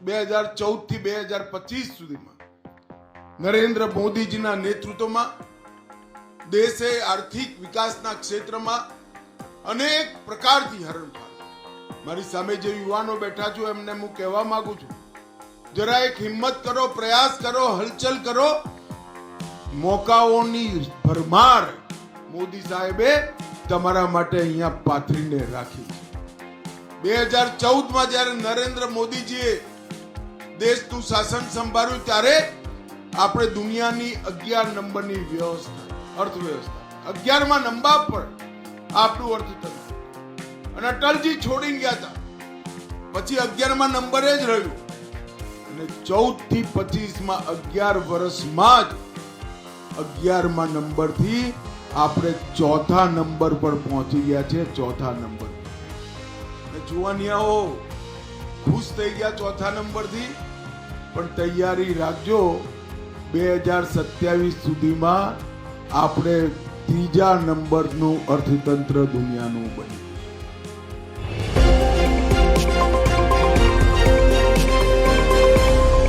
2014 થી 2025 સુધીમાં નરેન્દ્ર મોદીજીના નેતૃત્વમાં દેશે આર્થિક વિકાસના ક્ષેત્રમાં અનેક પ્રકારથી હરણફાળ. મારી સામે જે યુવાનો બેઠા છો એમને હું કહેવા માંગુ છું, જરા એક હિંમત કરો, પ્રયાસ કરો, હલચલ કરો. મોકાઓની ભરમાર મોદી સાહેબે તમારા માટે અહીંયા પાથરીને રાખી છે. 2014માં જ્યારે નરેન્દ્ર મોદીજીએ દેશનું શાસન સંભાળ્યું ત્યારે આપણે દુનિયાની 11 નંબરની અર્થવ્યવસ્થા 11મા નંબર પર આપણું અર્થતંત્ર, અને અટલજી છોડીને ગયા હતા પછી 11મા નંબરે જ રહ્યું, અને 14 થી 25માં 11 વર્ષમાં જ 11મા નંબરથી આપણે 4થા નંબર પર પહોંચી ગયા છે. 4થા નંબર જુવાનિયાઓ ખુશ થઈ ગયા 4થા નંબરથી, પણ તૈયારી રાખજો 2027 સુધીમાં આપણે 3જા નંબરનું અર્થતંત્ર દુનિયાનું બને.